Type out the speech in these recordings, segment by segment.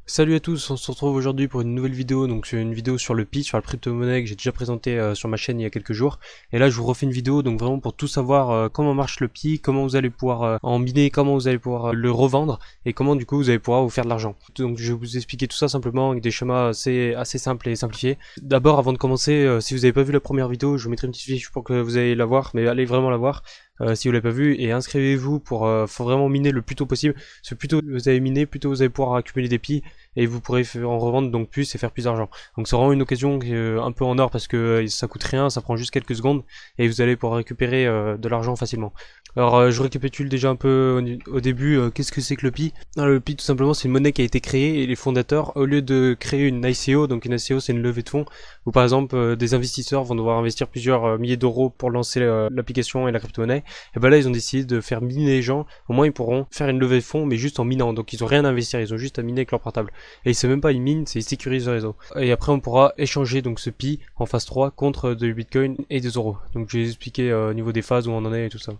Salut à tous, on se retrouve aujourd'hui pour une nouvelle vidéo, donc c'est une vidéo sur le Pi, sur la crypto-monnaie que j'ai déjà présentée sur ma chaîne il y a quelques jours. Et là je vous refais une vidéo donc vraiment pour tout savoir comment marche le Pi, comment vous allez pouvoir en miner, comment vous allez pouvoir le revendre et comment du coup vous allez pouvoir vous faire de l'argent. Donc je vais vous expliquer tout ça simplement avec des schémas assez simples et simplifiés. D'abord avant de commencer, si vous n'avez pas vu la première vidéo, je vous mettrai une petite fiche pour que vous ayez la voir, mais allez vraiment la voir. Si vous l'avez pas vu, et inscrivez-vous pour faut vraiment miner le plus tôt possible. Parce que plus tôt vous allez miner, plus tôt vous allez pouvoir accumuler des Pi et vous pourrez en revendre donc plus et faire plus d'argent. Donc c'est vraiment une occasion un peu en or parce que ça coûte rien, ça prend juste quelques secondes et vous allez pouvoir récupérer de l'argent facilement. Alors je récapitule déjà un peu au début, qu'est-ce que c'est que le Pi? Alors, le Pi tout simplement c'est une monnaie qui a été créée et les fondateurs au lieu de créer une ICO, donc une ICO c'est une levée de fonds, où par exemple des investisseurs vont devoir investir plusieurs milliers d'euros pour lancer l'application et la crypto-monnaie, et ben là ils ont décidé de faire miner les gens, au moins ils pourront faire une levée de fonds mais juste en minant, donc ils ont rien à investir, ils ont juste à miner avec leur portable. Et c'est même pas une mine, c'est ils sécurisent le réseau. Et après on pourra échanger donc ce Pi en phase 3 contre du Bitcoin et des euros. Donc je vais expliquer au niveau des phases où on en est et tout ça.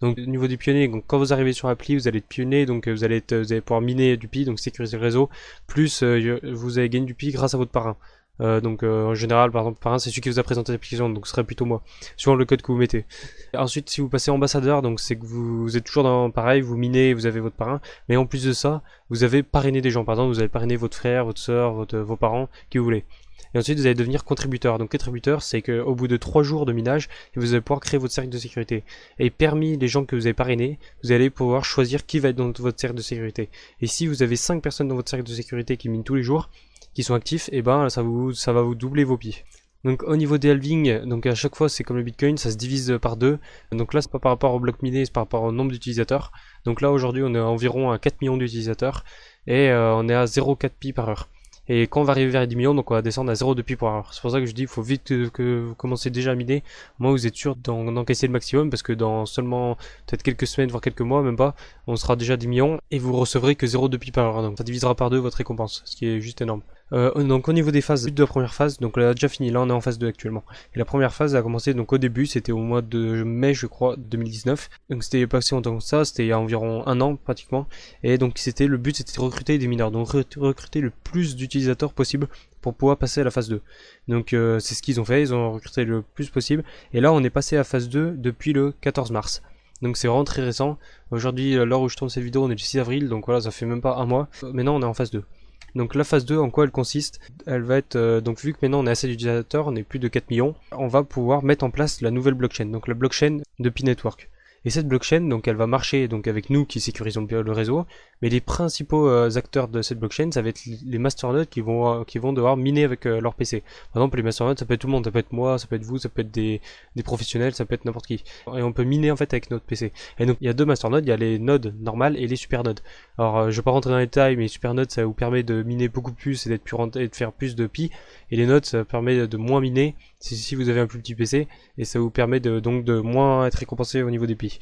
Donc au niveau des pionniers, donc quand vous arrivez sur l'appli, vous allez être pionnier, donc vous allez pouvoir miner du Pi, donc sécuriser le réseau, plus vous allez gagner du Pi grâce à votre parrain. En général, par exemple, parrain c'est celui qui vous a présenté l'application, donc ce serait plutôt moi, suivant le code que vous mettez. Ensuite, si vous passez ambassadeur, donc c'est que vous êtes toujours dans pareil, vous minez, vous avez votre parrain, mais en plus de ça, vous avez parrainé des gens. Par exemple, vous avez parrainé votre frère, votre soeur, vos parents, qui vous voulez. Et ensuite, vous allez devenir contributeur. Donc, contributeur, c'est qu'au bout de 3 jours de minage, vous allez pouvoir créer votre cercle de sécurité. Et parmi les gens que vous avez parrainés, vous allez pouvoir choisir qui va être dans votre cercle de sécurité. Et si vous avez 5 personnes dans votre cercle de sécurité qui minent tous les jours, qui sont actifs, et ben ça va vous doubler vos Pi. Donc au niveau des halvings, donc à chaque fois c'est comme le Bitcoin, ça se divise par deux. Donc là c'est pas par rapport au bloc miné, c'est par rapport au nombre d'utilisateurs. Donc là aujourd'hui on est environ à 4 millions d'utilisateurs et on est à 0,4 pi par heure. Et quand on va arriver vers les 10 millions, donc on va descendre à 0,2 pi par heure. C'est pour ça que je dis il faut vite que vous commencez déjà à miner. Moi vous êtes sûr d'encaisser le maximum parce que dans seulement peut-être quelques semaines, voire quelques mois, même pas, on sera déjà à 10 millions et vous recevrez que 0,2 pi par heure. Donc ça divisera par deux votre récompense, ce qui est juste énorme. Donc au niveau des phases, de la première phase, donc là a déjà fini, là on est en phase 2 actuellement. Et la première phase a commencé donc au début, c'était au mois de mai je crois 2019. Donc c'était pas si longtemps que ça, c'était il y a environ un an pratiquement. Et donc le but c'était de recruter des mineurs, donc recruter le plus d'utilisateurs possible pour pouvoir passer à la phase 2. Donc c'est ce qu'ils ont fait, ils ont recruté le plus possible. Et là on est passé à phase 2 depuis le 14 mars. Donc c'est vraiment très récent. Aujourd'hui, à l'heure où je tourne cette vidéo, on est le 6 avril, donc voilà, ça fait même pas un mois. Maintenant on est en phase 2. Donc la phase 2, en quoi elle consiste? Elle va être, donc vu que maintenant on est assez d'utilisateurs, on est plus de 4 millions, on va pouvoir mettre en place la nouvelle blockchain, donc la blockchain de Pi Network. Et cette blockchain, donc elle va marcher donc avec nous qui sécurisons le réseau, mais les principaux acteurs de cette blockchain, ça va être les masternodes qui vont devoir miner avec leur PC. Par exemple, les masternodes, ça peut être tout le monde, ça peut être moi, ça peut être vous, ça peut être des professionnels, ça peut être n'importe qui. Et on peut miner en fait avec notre PC. Et donc il y a deux masternodes, il y a les nodes normales et les supernodes. Alors je vais pas rentrer dans les détails, mais les supernodes ça vous permet de miner beaucoup plus et d'être plus et de faire plus de pi. Et les nodes ça permet de moins miner si vous avez un plus petit PC et ça vous permet donc de moins être récompensé au niveau des pi.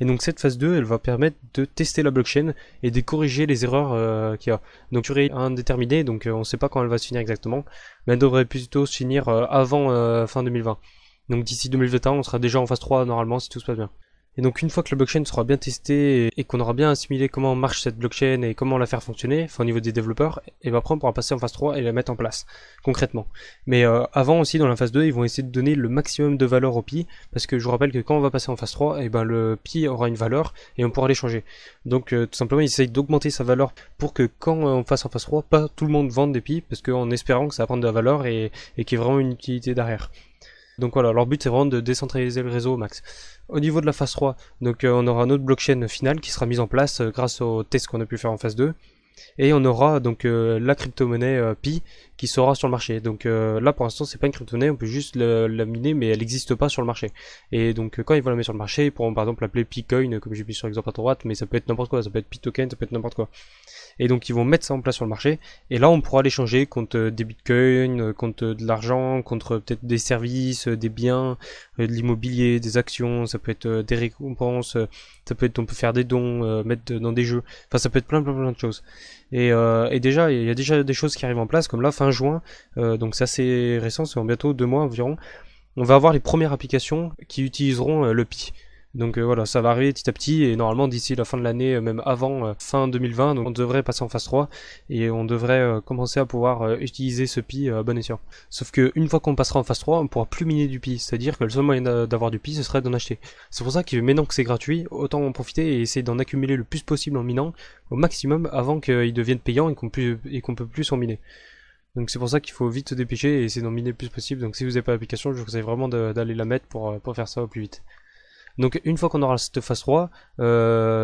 Et donc cette phase 2, elle va permettre de tester la blockchain et de corriger les erreurs qu'il y a. Donc durée indéterminée, donc on ne sait pas quand elle va se finir exactement, mais elle devrait plutôt se finir avant fin 2020. Donc d'ici 2021, on sera déjà en phase 3 normalement si tout se passe bien. Et donc une fois que la blockchain sera bien testée et qu'on aura bien assimilé comment marche cette blockchain et comment la faire fonctionner, enfin au niveau des développeurs, et ben après on pourra passer en phase 3 et la mettre en place, concrètement. Mais avant aussi dans la phase 2, ils vont essayer de donner le maximum de valeur au Pi, parce que je vous rappelle que quand on va passer en phase 3, et ben le Pi aura une valeur et on pourra l'échanger. Donc tout simplement ils essayent d'augmenter sa valeur pour que quand on fasse en phase 3, pas tout le monde vende des Pi, parce qu'en espérant que ça va prendre de la valeur et qu'il y ait vraiment une utilité derrière. Donc voilà, leur but c'est vraiment de décentraliser le réseau au max. Au niveau de la phase 3, donc on aura notre blockchain finale qui sera mise en place grâce aux tests qu'on a pu faire en phase 2. Et on aura donc la crypto-monnaie Pi qui sera sur le marché. Donc là pour l'instant c'est pas une crypto-monnaie, on peut juste la miner mais elle n'existe pas sur le marché. Et donc quand ils vont la mettre sur le marché, ils pourront par exemple l'appeler Picoin comme j'ai mis sur l'exemple à droite, mais ça peut être n'importe quoi, ça peut être Pitoken, ça peut être n'importe quoi. Et donc ils vont mettre ça en place sur le marché. Et là on pourra l'échanger contre des bitcoins, contre de l'argent, contre peut-être des services, des biens, de l'immobilier, des actions, ça peut être des récompenses, ça peut être on peut faire des dons, mettre dans des jeux. Enfin ça peut être plein de choses. Et déjà il y a déjà des choses qui arrivent en place comme là fin juin, donc c'est assez récent, c'est en bientôt 2 mois environ. On va avoir les premières applications qui utiliseront le Pi. Donc voilà, ça va arriver petit à petit et normalement d'ici la fin de l'année, même avant fin 2020, donc on devrait passer en phase 3 et on devrait commencer à pouvoir utiliser ce Pi à bon escient. Sauf que une fois qu'on passera en phase 3, on ne pourra plus miner du Pi, c'est-à-dire que le seul moyen d'avoir du Pi, ce serait d'en acheter. C'est pour ça que maintenant que c'est gratuit, autant en profiter et essayer d'en accumuler le plus possible en minant au maximum avant qu'il devienne payant et qu'on peut plus en miner. Donc c'est pour ça qu'il faut vite se dépêcher et essayer d'en miner le plus possible. Donc si vous n'avez pas l'application, je vous conseille vraiment d'aller la mettre pour faire ça au plus vite. Donc une fois qu'on aura cette phase 3,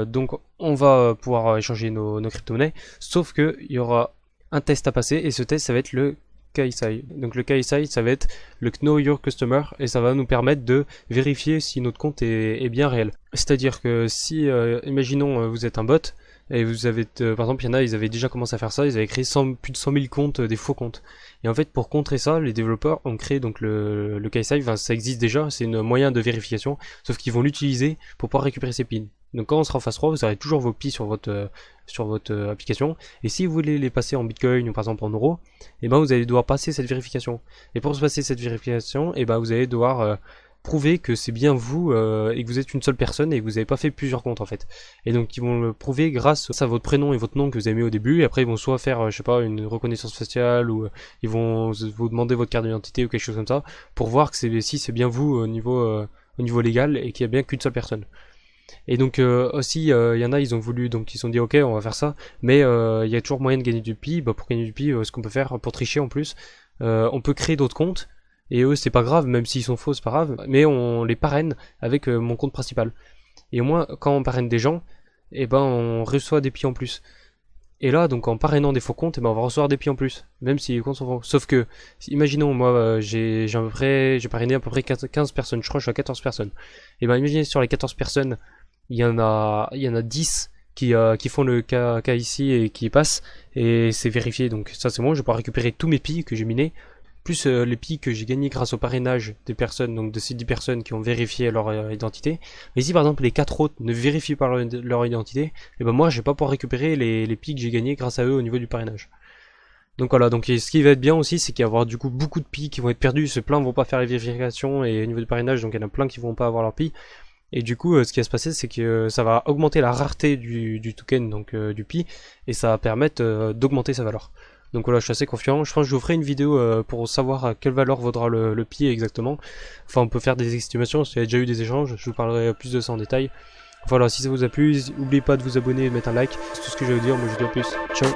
donc on va pouvoir échanger nos crypto-monnaies, sauf que il y aura un test à passer et ce test ça va être le KSI. Donc le KSI ça va être le Know Your Customer et ça va nous permettre de vérifier si notre compte est bien réel. C'est-à-dire que si, imaginons vous êtes un bot, et vous avez, par exemple, il y en a, ils avaient déjà commencé à faire ça, ils avaient créé plus de 100 000 comptes, des faux comptes. Et en fait, pour contrer ça, les développeurs ont créé donc le KSI, enfin, ça existe déjà, c'est un moyen de vérification, sauf qu'ils vont l'utiliser pour pouvoir récupérer ses pins. Donc quand on sera en phase 3, vous aurez toujours vos pis sur votre application, et si vous voulez les passer en Bitcoin ou par exemple en euros, et ben vous allez devoir passer cette vérification. Et pour se passer cette vérification, et ben vous allez devoir prouver que c'est bien vous et que vous êtes une seule personne et que vous n'avez pas fait plusieurs comptes en fait. Et donc ils vont le prouver grâce à votre prénom et votre nom que vous avez mis au début et après ils vont soit faire je sais pas une reconnaissance faciale ou ils vont vous demander votre carte d'identité ou quelque chose comme ça pour voir que si c'est bien vous au niveau légal et qu'il n'y a bien qu'une seule personne. Et donc aussi il y en a ils ont voulu donc ils se sont dit ok on va faire ça mais il y a toujours moyen de gagner du Pi. Pour gagner du Pi ce qu'on peut faire pour tricher en plus on peut créer d'autres comptes. Et eux c'est pas grave, même s'ils sont faux c'est pas grave, mais on les parraine avec mon compte principal. Et au moins quand on parraine des gens, et ben on reçoit des Pi en plus. Et là donc en parrainant des faux comptes, et ben on va recevoir des Pi en plus, même si les comptes sont faux. Sauf que, imaginons moi j'ai parrainé à peu près 15 personnes, je crois que je suis à 14 personnes. Et ben imaginez sur les 14 personnes, il y en a 10 qui font le cas ici et qui passent, et c'est vérifié, donc ça c'est bon, je vais pouvoir récupérer tous mes Pi que j'ai minés, plus les Pi que j'ai gagnés grâce au parrainage des personnes, donc de ces 10 personnes qui ont vérifié leur identité. Mais si par exemple les 4 autres ne vérifient pas leur identité, et ben moi je vais pas pouvoir récupérer les Pi que j'ai gagnés grâce à eux au niveau du parrainage. Donc voilà, donc ce qui va être bien aussi, c'est qu'il va y avoir du coup beaucoup de Pi qui vont être perdus, plein vont pas faire les vérifications et au niveau du parrainage, donc il y en a plein qui vont pas avoir leur Pi. Et du coup, ce qui va se passer, c'est que ça va augmenter la rareté du token, donc du Pi, et ça va permettre d'augmenter sa valeur. Donc voilà, je suis assez confiant. Je pense que je vous ferai une vidéo pour savoir à quelle valeur vaudra le Pi exactement. Enfin, on peut faire des estimations, il y a déjà eu des échanges, je vous parlerai plus de ça en détail. Voilà, si ça vous a plu, n'oubliez pas de vous abonner et de mettre un like. C'est tout ce que je vais vous dire, moi je vous dis à plus. Ciao.